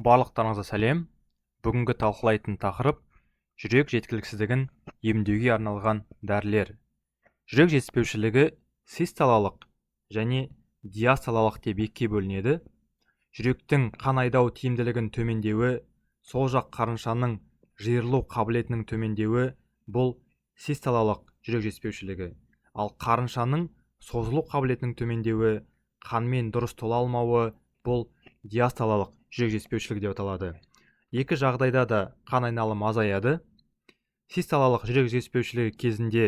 Барлықтарыңызға сәлем. Бүгінгі талқылайтын тақырып жүрек жеткіліксіздігін емдеуге арналған дәрілер. Жүрек жетіспеушілігі систолалық және диастолалық деп екіге бөлінеді. Жүректің қан айдау тиімділігін төмендеуі, сол жақ қарыншаның жиырылу қабілетінің төмендеуі бұл систолалық жүрек жетіспеушілігі. Ал қарыншаның созылу қабілетінің төмендеуі, қанмен дұрыс тола алмауы бұл диастолалық жүрек жетіспеушілігі деп аталады. Екі жағдайда да қан айналымы азаяды. Систолалық жүрек жетіспеушілігі кезінде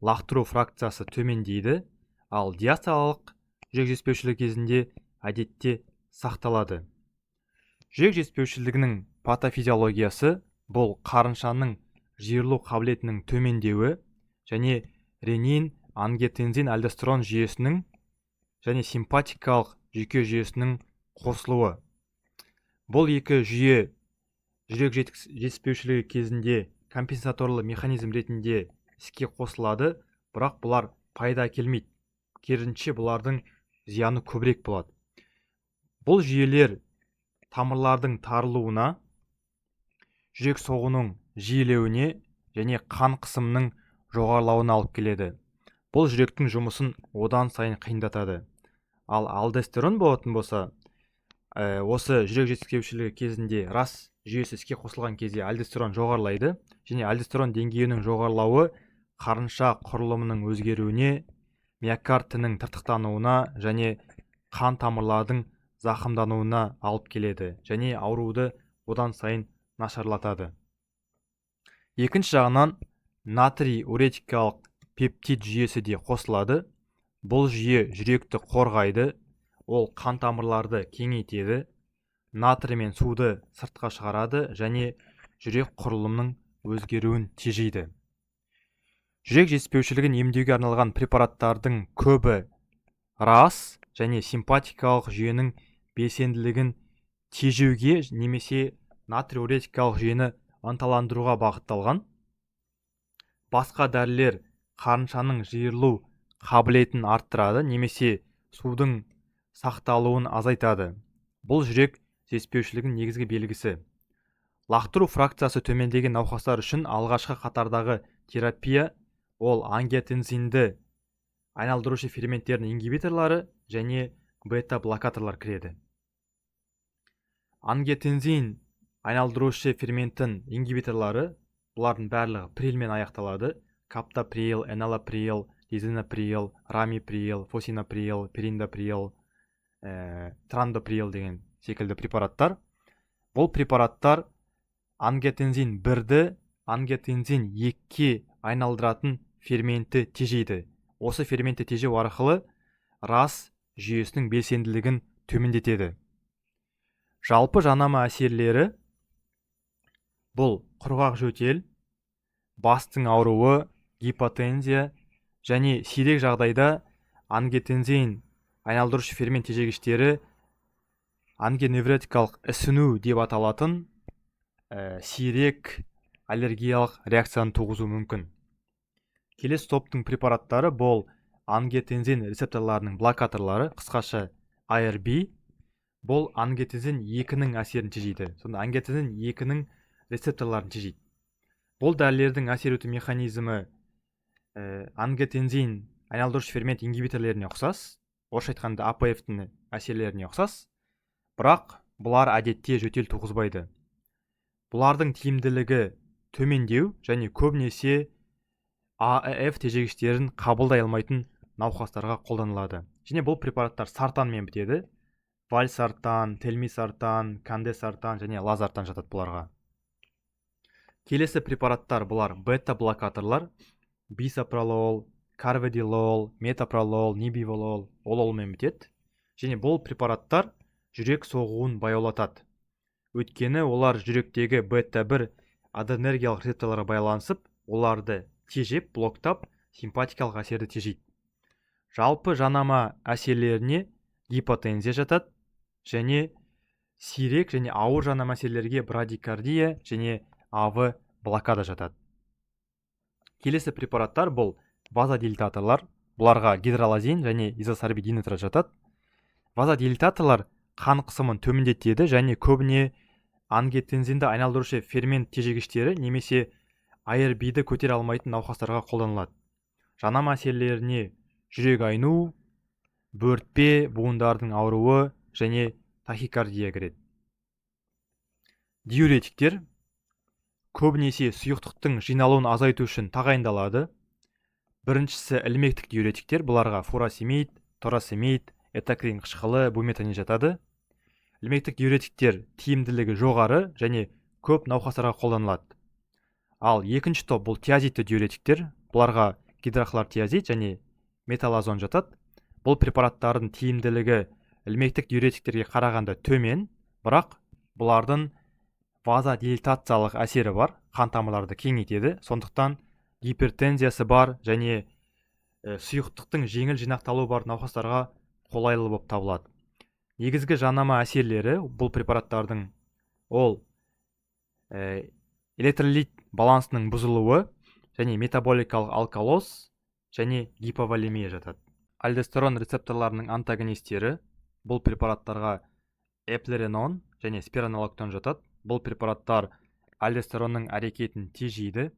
лақтыру фракциясы төмендейді, ал диастолалық жүрек жетіспеушілігі кезінде әдетте сақталады. Жүрек жетіспеушілігінің патофизиологиясы бұл қарыншаның жиырылу қабілетінің төмендеуі және ренин, ангиотензин, альдостерон жүйесінің және симпатикалық жүйке жүйесінің қосылуы. Бұл екі жүйе жүрек жетіспеушілігі кезінде компенсаторлы механизм ретінде іске қосылады, бірақ бұлар пайда әкелмейді. Керісінше бұлардың зияны көбірек болады. Бұл жүйелер тамырлардың тарылуына, жүрек соғуының жиілеуіне және қан қысымының жоғарылауына алып келеді. Бұл жүректің жұмысын одан сайын қиындатады. Ал альдостерон болатын болса, осы жүрек жетіспеушілігі кезінде рас жүйесі іске қосылған кезде альдостерон жоғарылайды және альдостерон деңгейінің жоғарылауы қарынша құрылымының өзгеруіне, миокардтың тыртықтануына және қан тамырлардың зақымдануына алып келеді және ауруды одан сайын нашарлатады. Екінші жағынан натрий уретикалық пептид жүйесі де қосылады. Бұл жүйе жүректі қорғайды, ол қан тамырларды кеңейтеді, натрий мен суды сыртқа шығарады және жүрек құрылымының өзгеруін тежейді. Жүрек жетіспеушілігін емдеуге арналған препараттардың көбі рас және симпатикалық жүйенің белсенділігін тежеуге немесе натрий уретикалық жүйені ынталандыруға бағытталған. Басқа дәрілер қарыншаның жиырылу қабілетін арттырады немесе судың сақталуын азайтады. Бұл жүрек жетіспеушілігінің негізгі белгісі. Лақтыру фракциясы төмендеген науқастар үшін алғашқы қатардағы терапия ол ангиотензинді айналдырушы ферменттердің ингибиторлары және бета-блокаторлар кіреді. Ангиотензин айналдырушы ферменттің ингибиторлары, бұлардың барлығы прилмен аяқталады. Каптоприл, энолаприл, лизинаприл, рамиприл, фосинаприл, периндаприл, трандоприл деген секілді препараттар. Бұл препараттар ангиотензин 1-ді ангиотензин 2-ке айналдыратын ферментті тежейді. Осы ферментті тежеу арқылы рас жүйесінің белсенділігін төмендетеді. Жалпы жанама әсерлері бұл құрғақ жөтел, бастың ауруы, гипотензия және сирек жағдайда ангиотензин айналдырушы фермент тежегіштері ангионевротикалық ісіну деп аталатын сирек аллергиялық реакцияны туғызуы мүмкін. Келесі топтың препараттары бұл ангиотензин рецепторларының блокаторлары, қысқаша ARB. Бұл ангиотензин 2-нің әсерін тежейді. Сонда ангиотензин 2-нің рецепторларын тежейді. Бұл дәрілердің әсер ету механизмі ангиотензин айналдырушы фермент ингибиторлеріне ұқсас, орысша айтқанда АПФ-тің әсерлеріне ұқсас, бірақ бұлар әдетте жөтел туғызбайды. Бұлардың тиімділігі төмендеу және көбінесе АЭФ тежегіштерін қабылдай алмайтын науқастарға қолданылады. Және бұл препараттар сартанмен бітеді. Вальсартан, телмисартан, кандесартан және лазартан жатады бұларға. Келесі препараттар бұлар бета-блокаторлар, бисопролол, карведилол, метапролол, нибиволол, ололмен бітеді. Және бұл препараттар жүрек соғуын баяулатады. Өйткені олар жүректегі бета-1 аденергиялық рецепторларға байланысып, оларды тежеп, блоктап, симпатикалық әсерді тежейді. Жалпы жанама әсерлеріне гипотензия жатады және сирек және ауыр жанама әсерлерге брадикардия және АВ блокада жатады. Келесі препараттар бұл вазодилататорлар, бұларға гидролазин және изосорбидинитрат жатады. Вазодилататорлар қан қысымын төмендетеді және көбіне ангиотензинді айналдырушы фермент тежегіштері немесе ARB-ді көтере алмайтын науқастарға қолданылады. Жанама әсерлеріне жүрек айну, бөртпе, буындардың ауруы және тахикардия кіреді. Диуретиктер көбінесе сұйықтықтың жиналуын азайту үшін тағайындалады. Біріншісі ілмектік диуретиктер, бұларға фуросемид, торосемид, этакрин қышқылы, буметанин жатады. Ілмектік диуретиктер тиімділігі жоғары және көп науқастарға қолданылады. Ал екінші топ бұл тиазидті диуретиктер, бұларға гидрохлортиазид және металазон жатады. Бұл препараттардың тиімділігі ілмектік диуретиктерге қарағанда төмен, бірақ бұлардың вазодилатациялық әсері бар, қан тамырларды кеңейтеді, сондықтан гипертензиясы бар және сұйықтықтың жеңіл жинақталуы бар науқастарға қолайлы болып табылады. Негізгі жанама әсерлері бұл препараттардың ол электролит балансының бұзылуы және метаболикалық алкалоз және гиповолемия жатады. Альдостерон рецепторларының антагонистері бұл препараттарға эплеренон және спиронолактон жатады. Бұл препараттар альдостеронның әрекетін тежейді.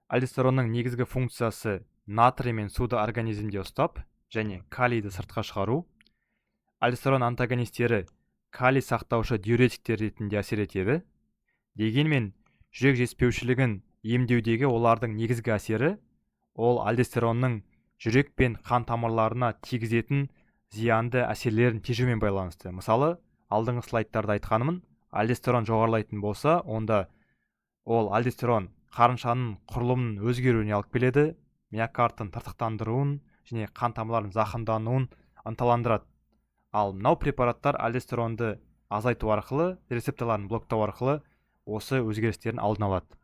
Альдостеронның негізгі функциясы натрий мен суды организмде ұстап және калийді сыртқа шығару. Альдостерон антагонистері калий сақтаушы диуретиктер ретінде әсер етеді. Дегенмен жүрек жетіспеушілігін емдеудегі олардың негізгі әсері ол альдостеронның жүрек пен қан тамырларына тигізетін зиянды әсерлерін тежеумен байланысты. Мысалы, алдыңғы слайдтарда айтқанымын, альдостерон жоғарылайтын болса, онда ол альдостерон қарыншаның құрылымының өзгеруіне алып келеді, миокардтың тыртықтандыруын және қан тамырларының зақымдануын ынталандырады. Ал мынау препараттар альдостеронды азайту арқылы, рецепторларын блоктау арқылы осы өзгерістерін алдын алады.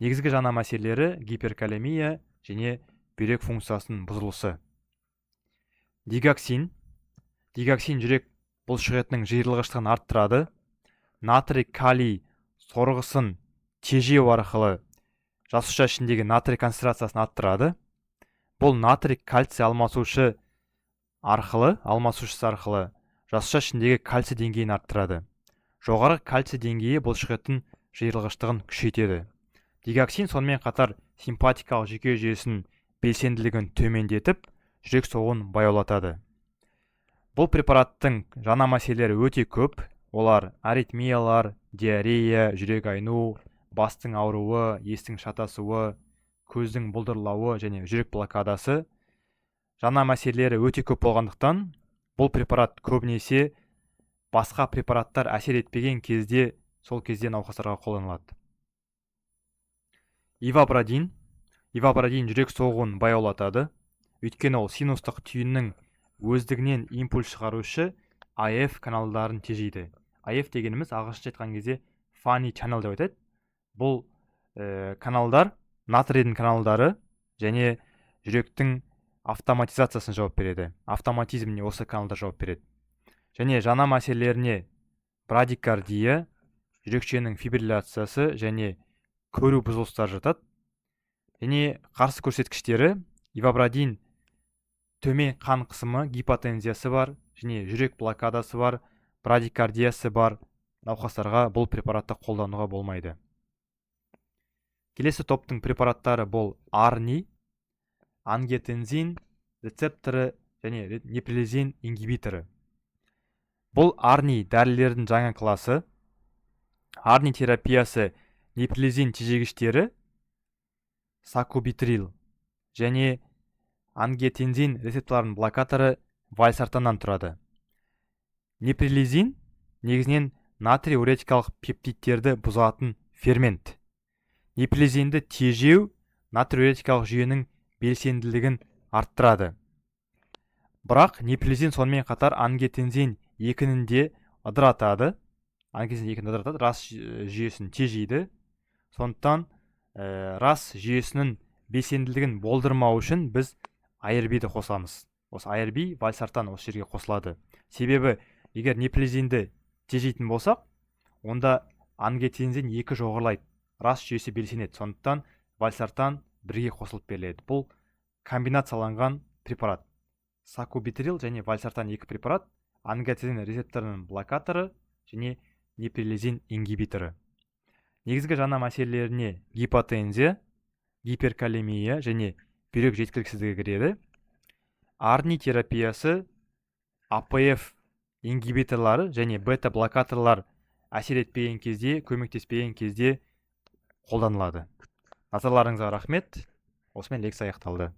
Негізгі жанама әсерлері гиперкалемия және бүйрек функциясының бұзылысы. Дигоксин жүрек бұлшықетінің жиырылғыштығын арттырады. Натрий калий сорғысын тежеу арқылы жасуша ішіндегі натрий концентрациясын арттырады. Бұл натрий кальций алмасушысы арқылы жасуша ішіндегі кальций деңгейін арттырады. Жоғары кальций деңгейі бұлшықеттің жиырылғыштығын күшейтеді. Дигоксин сонымен қатар симпатикалық жүйке жүйесінің белсенділігін төмендетіп, жүрек соғуын баяулатады. Бұл препараттың жанама әсерлері өте көп. Олар аритмиялар, диарея, жүрек айну, бастың ауруы, естің шатасуы, көздің бұлдырлауы және жүрек блокадасы. Жанама әсерлері өте көп болғандықтан, бұл препарат көбінесе басқа препараттар әсер етпеген кезде, сол кезде науқастарға қолданылады. Ивабрадин жүрек соғуын баяулатады. Өйткені ол синустық түйіннің өздігінен импульс шығарушы AF каналдарын тежейді. AF дегеніміз ағылшынша айтқан кезде funny channel деп айтады. Бұл каналдар натрийдің каналдары және жүректің автоматизациясына жауап береді. Автоматизміне осы каналдар жауап береді. Және жанама әсерлеріне брадикардия, жүрекшенің фибрилляциясы және көру бұзылыстары жатады. Және қарсы көрсеткіштері ивабрадин төмен қан қысымы, гипотензиясы бар және жүрек блокадасы бар, брадикардиясы бар науқастарға бұл препаратты қолдануға болмайды. Келесі топтың препараттары бұл арни, ангиотензин рецепторы және неприлизин ингибиторы. Бұл арни дәрілердің жаңа класы. Арни терапиясы неприлизин тежегіштері сакубитрил және ангиотензин рецепторларының блокаторы вальсартаннан тұрады. Неприлизин негізінен натрий уретикалық пептидтерді бұзатын фермент. Неприлизинді тежеу натрий уретикалық жүйенің белсенділігін арттырады. Бірақ неприлизин сонымен қатар ангиотензин екінінде ыдыратады. Рас жүйесін тежейді. Сондықтан рас жүйесінің белсенділігін болдырмау үшін біз ARB-ді қосамыз. Осы ARB вальсартан осы жерге қосылады. Себебі егер неприлизинді тежейтін болсақ, онда ангиотензин 2 жоғарылайды. Рас жүйесі белсенеді. Сондықтан вальсартан бірге қосылып беріледі. Бұл комбинацияланған препарат. Сакубитрил және вальсартан 2 препарат ангиотензин рецепторының блокаторы және неприлизин ингибиторы. Негізгі жаңа мәселелеріне гипотензия, гиперкалемия және бүйрек жеткіліксіздігі кіреді. Арни терапиясы АПФ ингибиторлары және бета блокаторлар әсер етпеген кезде, көмектеспеген кезде қолданылады. Назарларыңызға рахмет. Осымен лекция аяқталды.